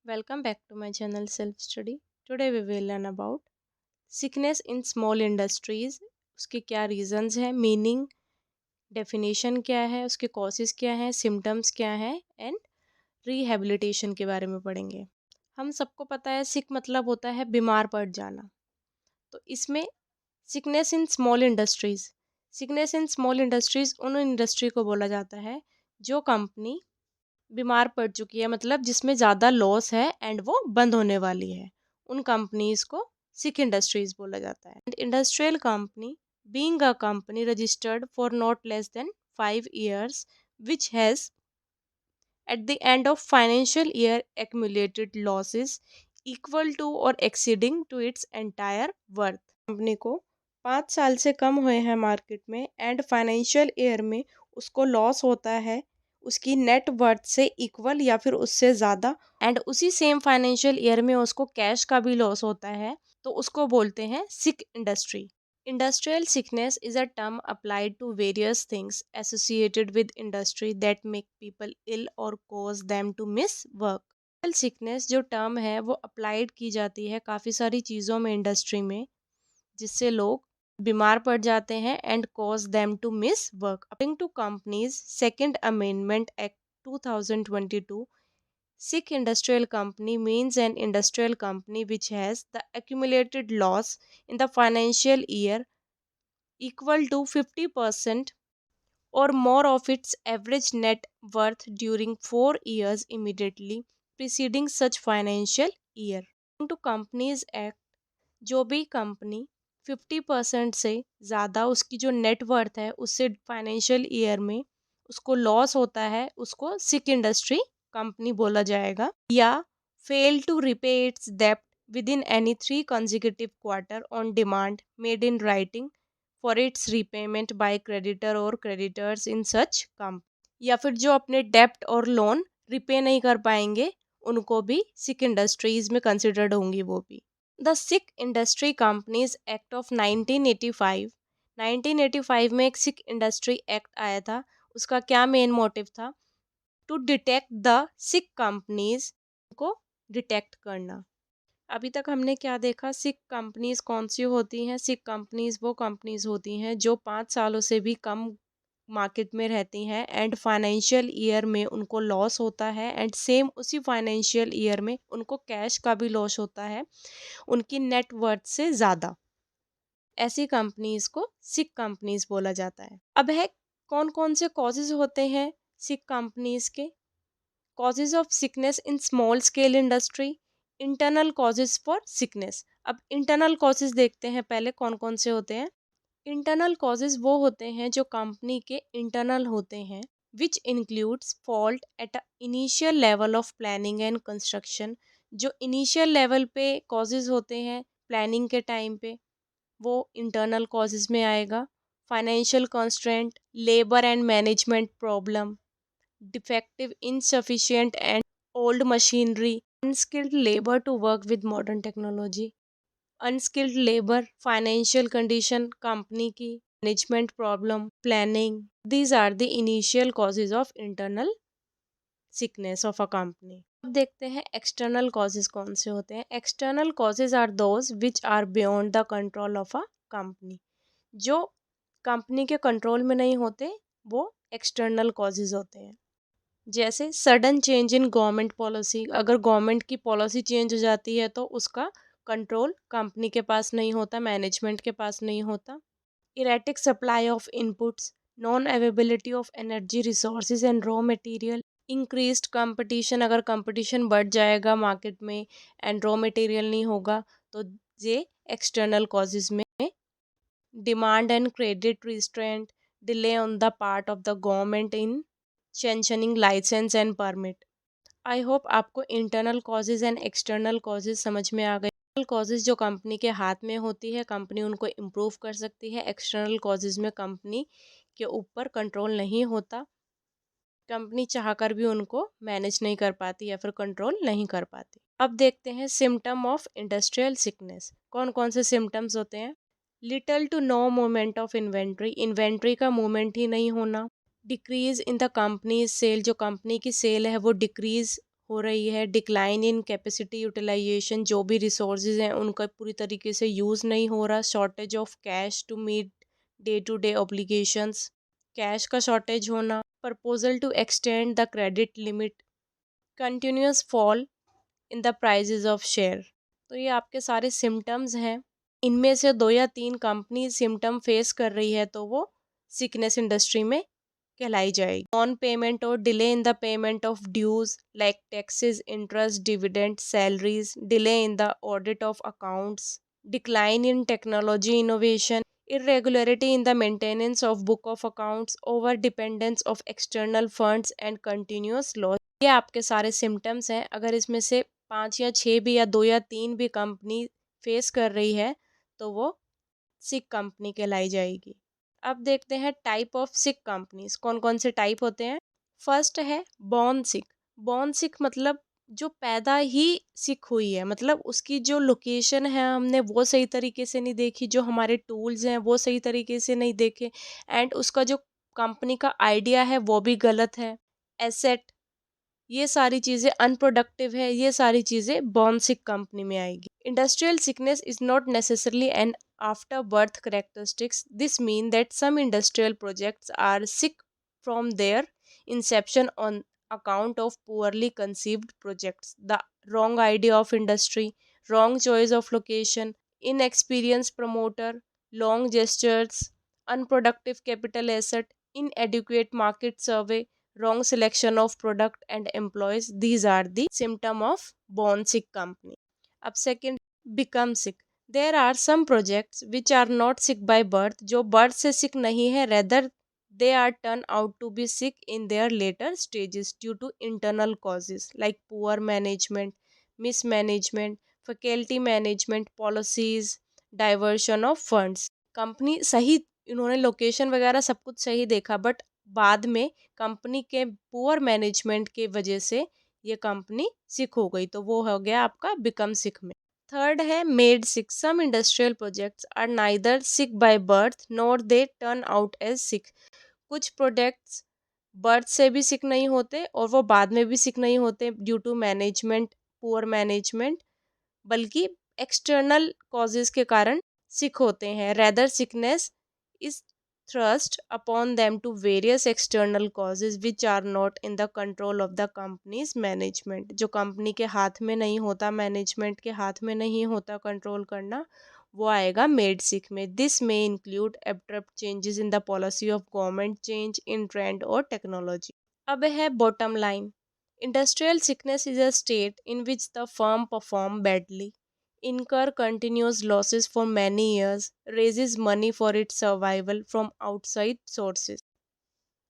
Welcome back to my channel Self Study. Today we will learn about sickness in small industries. उसके क्या reasons हैं, meaning, definition क्या है, उसके causes क्या हैं, सिम्टम्स क्या हैं एंड रिहेबिलिटेशन के बारे में पढ़ेंगे। हम सबको पता है सिक मतलब होता है बीमार पड़ जाना। तो इसमें sickness in small industries, sickness in small industries उन इंडस्ट्री को बोला जाता है जो कंपनी बीमार पड़ चुकी है, मतलब जिसमें ज़्यादा लॉस है एंड वो बंद होने वाली है, उन कंपनीज को सिक इंडस्ट्रीज बोला जाता है। And industrial company being a company registered for not less than 5 years which has at the end of financial year accumulated losses equal to or exceeding to its entire worth। Company को 5 साल से कम हुए हैं market में and financial year में उसको loss होता है उसकी नेट वर्थ से इक्वल या फिर उससे ज़्यादा, एंड उसी सेम फाइनेंशियल ईयर में उसको कैश का भी लॉस होता है, तो उसको बोलते हैं सिक industry. Industrial sickness is a term applied to various things associated with industry that make people ill or cause them to miss work। Industrial sickness जो टर्म है वो अप्लाइड की जाती है काफ़ी सारी चीज़ों में इंडस्ट्री में, जिससे लोग बीमार पड़ जाते हैं and cause them to miss work. According to companies second amendment act 2022, sick industrial company means an industrial company which has the accumulated loss in the financial year equal to 50% or more of its average net worth during 4 years immediately preceding such financial year। According to Companies Act, जो भी company 50% से ज़्यादा उसकी जो net worth है उससे financial year में उसको लॉस होता है, उसको सिक इंडस्ट्री कंपनी बोला जाएगा। या फेल टू रिपे इट्स डेप्ट within any 3 consecutive quarter on demand made in writing for its repayment by creditor और क्रेडिटर्स इन सच कंपनी। या फिर जो अपने डेप्ट और लोन रिपे नहीं कर पाएंगे उनको भी सिक इंडस्ट्रीज में कंसिडर्ड होंगी वो भी। The sick industry companies act of 1985, 1985 में एक सिक इंडस्ट्री एक्ट आया था। उसका क्या मेन मोटिव था? To detect the sick companies को डिटेक्ट करना। अभी तक हमने क्या देखा, सिक कंपनीज कौन सी होती हैं? सिक कंपनीज वो कंपनीज होती हैं जो 5 सालों से भी कम मार्केट में रहती हैं एंड फाइनेंशियल ईयर में उनको लॉस होता है एंड सेम उसी फाइनेंशियल ईयर में उनको कैश का भी लॉस होता है उनकी नेट वर्थ से ज़्यादा। ऐसी कंपनीज को सिक कंपनीज बोला जाता है। अब है कौन कौन से कॉजेज होते हैं सिक कंपनीज के? Causes of sickness in small scale industry, internal causes for sickness. अब इंटरनल कॉजेज देखते हैं पहले कौन कौन से होते हैं। इंटरनल कॉजेज वो होते हैं जो कंपनी के इंटरनल होते हैं, which includes fault at a initial level of planning and construction. जो इनिशियल लेवल पे कॉजेज होते हैं प्लानिंग के टाइम पे, वो इंटरनल कॉजेज में आएगा। Financial constraint, labour and management problem, defective insufficient and old machinery, unskilled labour to work with modern technology, unskilled labour, financial condition company की, management problem, planning. These are the initial causes of internal sickness of a company. अब देखते हैं external causes कौन से होते हैं। External causes are those which are beyond the control of a company. जो company के कंट्रोल में नहीं होते वो एक्सटर्नल कॉजेज होते हैं। जैसे sudden change in government policy, अगर गवर्नमेंट की पॉलिसी चेंज हो जाती है तो उसका कंट्रोल कंपनी के पास नहीं होता, मैनेजमेंट के पास नहीं होता। Erratic supply of inputs, non availability of energy resources and raw material, increased competition, अगर कंपटीशन बढ़ जाएगा मार्केट में एंड रॉ मटेरियल नहीं होगा तो ये एक्सटर्नल कॉजेज में। Demand and credit restraint, delay on the part of the government in sanctioning licence and permit. I hope आपको internal causes and external causes समझ में आ गए। इंटरनल कॉजेज जो कंपनी के हाथ में होती है, कंपनी उनको इम्प्रूव कर सकती है। एक्सटर्नल कॉजेज में कंपनी के ऊपर कंट्रोल नहीं होता, कंपनी चाहकर भी उनको मैनेज नहीं कर पाती या फिर कंट्रोल नहीं कर पाती। अब देखते हैं सिम्टम ऑफ इंडस्ट्रियल सिकनेस। कौन कौन से सिम्टम्स होते हैं? Little to no movement of inventory, inventory का मूवमेंट ही नहीं होना। Decrease in the company sale, जो कंपनी की सेल है वो डिक्रीज हो रही है, डिक्लाइन इन कैपेसिटी यूटिलाइजेशन, जो भी रिसोर्सेज हैं उनका पूरी तरीके से यूज़ नहीं हो रहा, shortage of cash to meet day to day obligations, cash का शॉर्टेज होना, proposal to extend the credit limit, continuous fall in the prices of share. तो ये आपके सारे सिम्टम्स हैं। इनमें से 2 या 3 कंपनी सिम्टम फेस कर रही है तो वो सिकनेस इंडस्ट्री में कहलाई जाएगी। नॉन पेमेंट और delay in the payment of dues like taxes, interest, dividend, salaries, delay in the audit of accounts, decline in technology innovation, irregularity in the maintenance of book of accounts, over dependence of external funds and continuous loss। ये आपके सारे symptoms हैं। अगर इसमें से 5 या 6 भी या 2 या 3 भी कंपनी फेस कर रही है तो वो सिक कंपनी कहलाई जाएगी। अब देखते हैं टाइप ऑफ सिक कंपनीज, कौन कौन से टाइप होते हैं। फर्स्ट है बॉर्न सिक। बॉर्न सिक मतलब जो पैदा ही सिक हुई है, मतलब उसकी जो लोकेशन है हमने वो सही तरीके से नहीं देखी, जो हमारे टूल्स हैं वो सही तरीके से नहीं देखे, एंड उसका जो कंपनी का आइडिया है वो भी गलत है, एसेट, ये सारी चीज़ें अनप्रोडक्टिव है, ये सारी चीज़ें बॉर्न सिक कंपनी में आएगी। Industrial sickness is not necessarily an after birth characteristics. This mean that some industrial projects are sick from their inception on account of poorly conceived projects, the wrong idea of industry, wrong choice of location, inexperienced promoter, long gestures, unproductive capital asset, inadequate market survey, wrong selection of product and employees. These are the symptom of born sick company. अब second, become sick. There are some projects which are not sick by birth, जो birth से sick नहीं है, rather they are turned out to be sick in their later stages due to internal causes like poor management, mismanagement, faculty management policies, diversion of funds। Company सही, इन्होंने location वगैरह सब कुछ सही देखा, बट बाद में कंपनी के पुअर मैनेजमेंट के वजह से ये कंपनी सिक हो गई, तो वो हो गया आपका बिकम सिक में। थर्ड है made sick. Some industrial projects are neither sick by birth nor they turn out as sick. कुछ प्रोडक्ट्स बर्थ से भी सिक नहीं होते और वो बाद में भी सिक नहीं होते due to management, poor management, बल्कि एक्सटर्नल कॉजेज के कारण सिक होते हैं। Rather sickness is thrust upon them to various external causes which are not in the control of the company's management। जो कंपनी के हाथ में नहीं होता, मैनेजमेंट के हाथ में नहीं होता कंट्रोल करना, वो आएगा मेड सिक में। दिस में include abrupt changes in the policy of government, change in trend और टेक्नोलॉजी। अब है bottom line. Industrial sickness is a state in which the firm perform badly, incur continuous losses for many years, raises money for its survival from outside sources।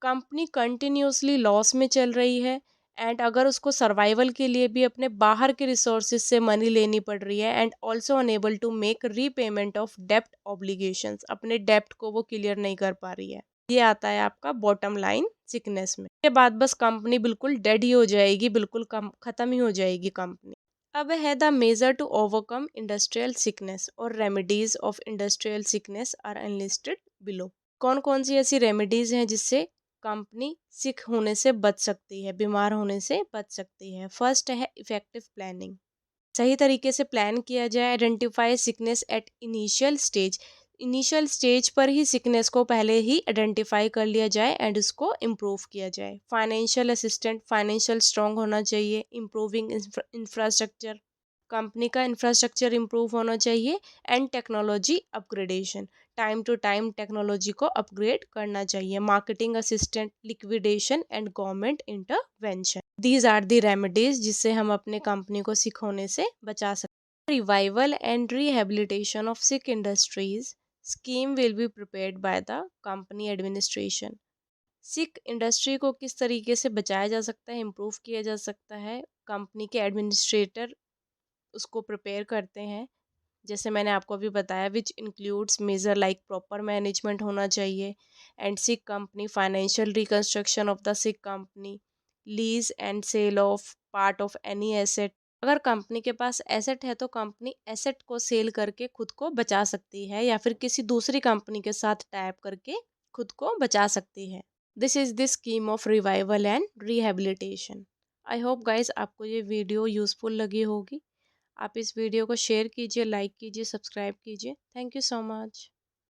Company continuously loss में चल रही है and अगर उसको survival के लिए भी अपने बाहर के रिसोर्सेज से मनी लेनी पड़ रही है, and also unable to make repayment of डेप्ट ऑब्लिगेशंस, अपने डेप्ट को वो क्लियर नहीं कर पा रही है। ये आता है आपका बॉटम लाइन सिकनेस में। के बाद बस कंपनी बिल्कुल डेड ही हो जाएगी, बिल्कुल खत्म ही हो जाएगी कंपनी। अब है the major to overcome industrial sickness और remedies of industrial sickness are unlisted below. कौन कौन सी ऐसी रेमेडीज हैं जिससे कंपनी सिक होने से बच सकती है, बीमार होने से बच सकती है। फर्स्ट है इफेक्टिव प्लानिंग। सही तरीके से प्लान किया जाए। Identify sickness at initial stage. Initial stage पर ही सिकनेस को पहले ही आइडेंटिफाई कर लिया जाए एंड उसको इम्प्रूव किया जाए। फाइनेंशियल असिस्टेंट, फाइनेंशियल स्ट्रॉन्ग होना चाहिए। इम्प्रूविंग इंफ्रास्ट्रक्चर, कंपनी का इंफ्रास्ट्रक्चर इम्प्रूव होना चाहिए। And technology upgradation, time to time technology को अपग्रेड करना चाहिए। Marketing assistant, liquidation and government intervention. These are the remedies जिससे हम अपने कंपनी को सिक होने से बचा सकते हैं। Revival and rehabilitation of sick industries scheme will be prepared by the company administration. Sick industry को किस तरीके से बचाया जा सकता है, इम्प्रूव किया जा सकता है, कंपनी के एडमिनिस्ट्रेटर उसको प्रिपेयर करते हैं। जैसे मैंने आपको अभी बताया, which includes major like proper management होना चाहिए and sick company, financial reconstruction of the sick company, lease and sale of part of any asset. अगर कंपनी के पास एसेट है तो कंपनी एसेट को सेल करके खुद को बचा सकती है या फिर किसी दूसरी कंपनी के साथ टाइप करके खुद को बचा सकती है। This is the scheme of revival and rehabilitation. I hope guys आपको ये वीडियो यूज़फुल लगी होगी। आप इस वीडियो को शेयर कीजिए, लाइक कीजिए, सब्सक्राइब कीजिए। Thank you so much.